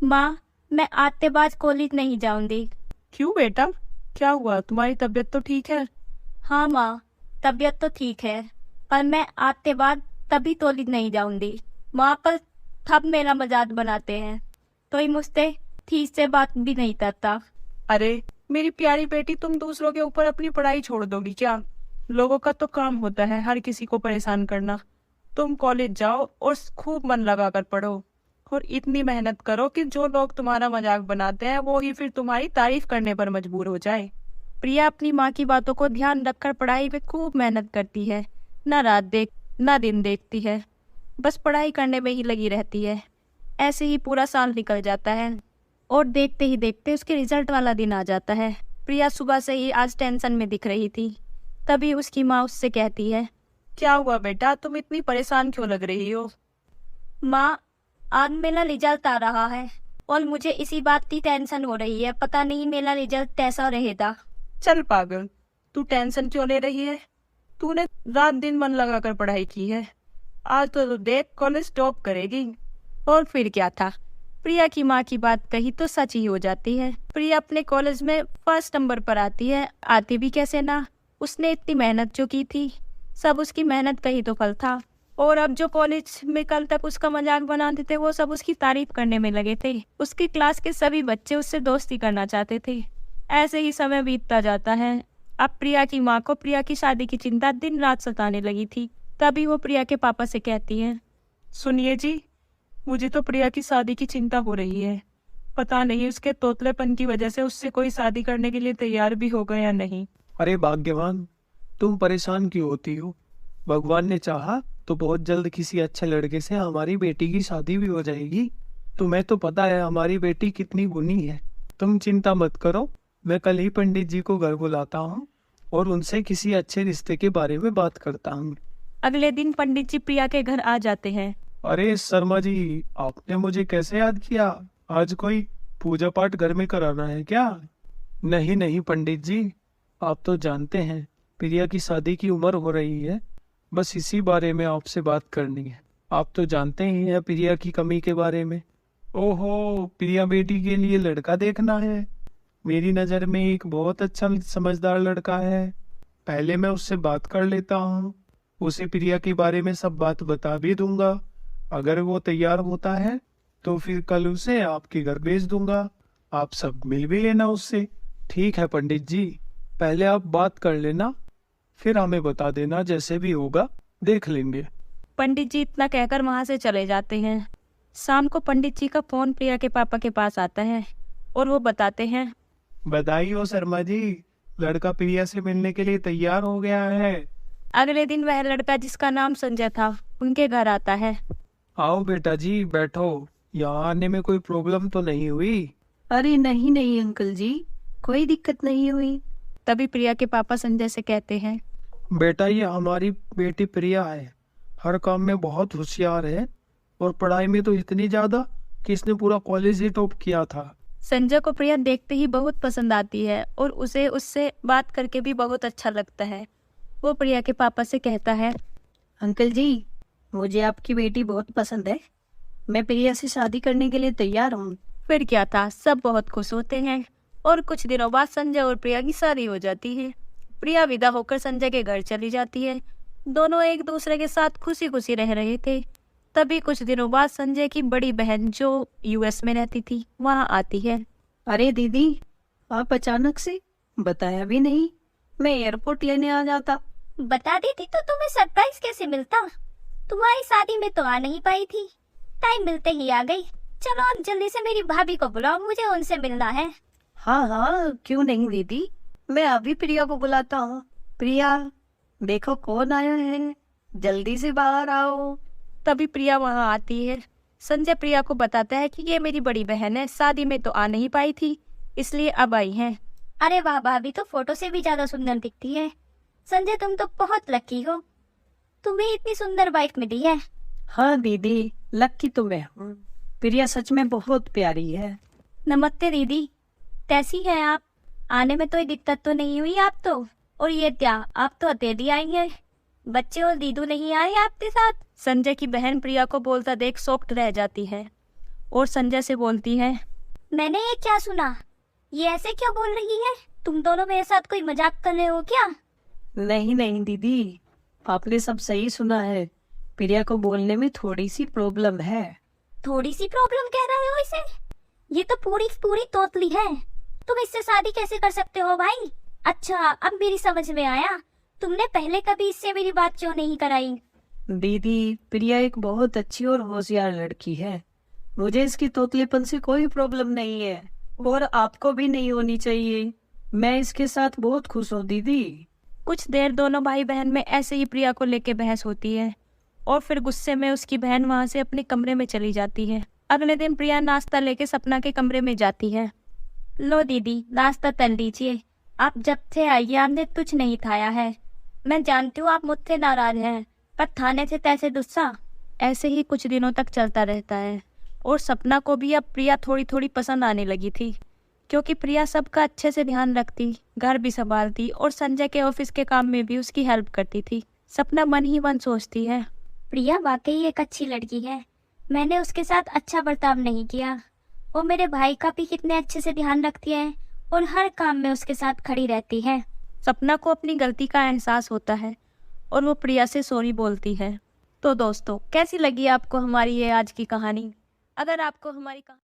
माँ, मैं आते बाद कॉलेज नहीं जाऊंगी। क्यों बेटा, क्या हुआ? तुम्हारी तबीयत तो ठीक है? हाँ माँ, तबीयत तो ठीक है, पर मैं आते बाद तभी कॉलेज नहीं जाऊंगी। वहाँ पर सब मेरा मजाक बनाते हैं, तो ही मुझसे ठीक से बात भी नहीं करता। अरे मेरी प्यारी बेटी, तुम दूसरों के ऊपर अपनी पढ़ाई छोड़ दोगी क्या? लोगों का तो काम होता है हर किसी को परेशान करना। तुम कॉलेज जाओ और खूब मन लगा कर पढ़ो, और इतनी मेहनत करो कि जो लोग तुम्हारा मजाक बनाते हैं वो ही फिर तुम्हारी तारीफ करने पर मजबूर हो जाए। प्रिया अपनी माँ की बातों को ध्यान रखकर पढ़ाई में खूब मेहनत करती है। ना दिन देखती है, बस पढ़ाई करने में ही लगी रहती है। ऐसे ही पूरा साल निकल जाता है और देखते ही देखते उसके रिजल्ट वाला दिन आ जाता है। प्रिया सुबह से ही आज टेंशन में दिख रही थी। तभी उसकी माँ उससे कहती है, क्या हुआ बेटा, तुम इतनी परेशान क्यों लग रही हो? माँ, आज मेरा रिजल्ट आ रहा है और मुझे इसी बात की टेंशन हो रही है। पता नहीं मेरा रिजल्ट कैसा रहेगा। चल पागल, तू टेंशन क्यों ले रही है? तूने रात दिन मन लगाकर पढ़ाई की है, आज तो तू देख कॉलेज टॉप करेगी। और फिर क्या था, प्रिया की माँ की बात कही तो सच ही हो जाती है। प्रिया अपने कॉलेज में फर्स्ट नंबर पर आती है। आती भी कैसे ना, उसने इतनी मेहनत जो की थी, सब उसकी मेहनत का ही तो फल था। और अब जो कॉलेज में कल तक उसका मजाक बनाते थे, वो सब उसकी तारीफ करने में लगे थे। उसकी क्लास के सभी बच्चे उससे दोस्ती करना चाहते थे। ऐसे ही समय बीतता जाता है। अब प्रिया की माँ को प्रिया की शादी की चिंता दिन रात सताने लगी थी। तभी वो प्रिया के पापा से कहती है, सुनिए जी, मुझे तो प्रिया की शादी की चिंता हो रही है। पता नहीं उसके तोतलेपन की वजह से उससे कोई शादी करने के लिए तैयार भी होगा या नहीं। अरे भाग्यवान, तुम परेशान क्यों होती हो? भगवान ने चाहा तो बहुत जल्द किसी अच्छे लड़के से हमारी बेटी की शादी भी हो जाएगी। तुम्हें तो पता है हमारी बेटी कितनी गुणी है। तुम चिंता मत करो, मैं कल ही पंडित जी को घर बुलाता हूँ और उनसे किसी अच्छे रिश्ते के बारे में बात करता हूँ। अगले दिन पंडित जी प्रिया के घर आ जाते हैं। अरे शर्मा जी, आपने मुझे कैसे याद किया? आज कोई पूजा पाठ घर में कराना है क्या? नहीं नहीं पंडित जी, आप तो जानते हैं प्रिया की शादी की उम्र हो रही है, बस इसी बारे में आपसे बात करनी है। आप तो जानते ही हैं प्रिया की कमी के बारे में। ओहो, प्रिया बेटी के लिए लड़का देखना है। मेरी नज़र में एक बहुत अच्छा समझदार लड़का है। पहले मैं उससे बात कर लेता हूँ, उसे प्रिया के बारे में सब बात बता भी दूंगा। अगर वो तैयार होता है तो फिर कल उसे आपके घर भेज दूंगा। आप सब मिल भी लेना उससे। ठीक है पंडित जी, पहले आप बात कर लेना, फिर हमें बता देना, जैसे भी होगा देख लेंगे। पंडित जी इतना कहकर वहां से चले जाते हैं। शाम को पंडित जी का फोन प्रिया के पापा के पास आता है और वो बताते हैं, बधाई हो शर्मा जी, लड़का प्रिया से मिलने के लिए तैयार हो गया है। अगले दिन वह लड़का जिसका नाम संजय था उनके घर आता है। आओ बेटा जी बैठो, यहाँ आने में कोई प्रॉब्लम तो नहीं हुई? अरे नहीं नहीं अंकल जी, कोई दिक्कत नहीं हुई। तभी प्रिया के पापा संजय से कहते हैं, बेटा ये हमारी बेटी प्रिया है, हर काम में बहुत होशियार है और पढ़ाई में तो इतनी ज्यादा कि इसने पूरा कॉलेज ही टॉप किया था। संजय को प्रिया देखते ही बहुत पसंद आती है और उसे उससे बात करके भी बहुत अच्छा लगता है। वो प्रिया के पापा से कहता है, अंकल जी, मुझे आपकी बेटी बहुत पसंद है, मैं प्रिया से शादी करने के लिए तैयार हूँ। फिर क्या था, सब बहुत खुश होते हैं और कुछ दिनों बाद संजय और प्रिया की शादी हो जाती है। प्रिया विदा होकर संजय के घर चली जाती है। दोनों एक दूसरे के साथ खुशी खुशी रह रहे थे। तभी कुछ दिनों बाद संजय की बड़ी बहन जो यूएस में रहती थी वहां आती है। अरे दीदी, आप अचानक से बताया भी नहीं, मैं एयरपोर्ट लेने आ जाता। बता देती तो तुम्हें सरप्राइज कैसे मिलता। तुम्हारी शादी में तो आ नहीं पाई थी, टाइम मिलते ही आ गई। चलो अब जल्दी से मेरी भाभी को बुलाओ, मुझे उनसे मिलना है। हाँ हाँ, क्यों नहीं दीदी, मैं अभी प्रिया को बुलाता हूँ। प्रिया, देखो कौन आया है, जल्दी से बाहर आओ। तभी प्रिया वहां आती है। संजय प्रिया को बताता है कि ये मेरी बड़ी बहन है, शादी में तो आ नहीं पाई थी, इसलिए अब आई है। अरे वाह, भाभी तो फोटो से भी ज्यादा सुंदर दिखती है। संजय तुम तो बहुत लकी हो, तुम्हें इतनी सुंदर वाइफ मिली है। हाँ दीदी, लकी तो मैं हूँ, प्रिया सच में बहुत प्यारी है। नमस्ते दीदी, कैसी हैं आप? आने में कोई दिक्कत तो नहीं हुई आप तो? और ये क्या, आप तो अकेली आई हैं, बच्चे और दीदू नहीं आए आपके साथ? संजय की बहन प्रिया को बोलता देख शॉक्ड रह जाती है। और संजय से बोलती है, मैंने ये क्या सुना? ये ऐसे क्यों बोल रही है? तुम दोनों मेरे साथ कोई मजाक कर रहे हो क्या? नहीं नहीं दीदी, आपने सब सही सुना है। प्रिया को बोलने में थोड़ी सी प्रॉब्लम है। थोड़ी सी प्रॉब्लम कह रहे हो इसे? ये तो पूरी पूरी तोतली है। तुम इससे शादी कैसे कर सकते हो भाई? अच्छा, अब मेरी समझ में आया। तुमने पहले कभी इससे मेरी बात क्यों नहीं कराई? दीदी, प्रिया एक बहुत अच्छी और होशियार लड़की है। मुझे इसकी तोतलेपन से कोई प्रॉब्लम नहीं है और आपको भी नहीं होनी चाहिए। मैं इसके साथ बहुत खुश हूँ दीदी। कुछ देर दोनों भाई बहन में ऐसे ही प्रिया को लेके बहस होती है और फिर गुस्से में उसकी बहन वहां से अपने कमरे में चली जाती है। अगले दिन प्रिया नाश्ता लेके सपना के कमरे में जाती है। लो दीदी, नाश्ता कर लीजिए। आप जब से आई आपने कुछ नहीं खाया है। मैं जानती हूँ आप मुझसे नाराज हैं, पर थाने से तैसे गुस्सा। ऐसे ही कुछ दिनों तक चलता रहता है और सपना को भी अब प्रिया थोड़ी थोड़ी पसंद आने लगी थी, क्योंकि प्रिया सबका अच्छे से ध्यान रखती, घर भी संभालती और संजय के ऑफिस के काम में भी उसकी हेल्प करती थी। सपना मन ही मन सोचती है, प्रिया वाकई एक अच्छी लड़की है। मैंने उसके साथ अच्छा बर्ताव नहीं किया। वो मेरे भाई का भी कितने अच्छे से ध्यान रखती है और हर काम में उसके साथ खड़ी रहती है। सपना को अपनी गलती का एहसास होता है और वो प्रिया से सॉरी बोलती है। तो दोस्तों, कैसी लगी आपको हमारी ये आज की कहानी? अगर आपको हमारी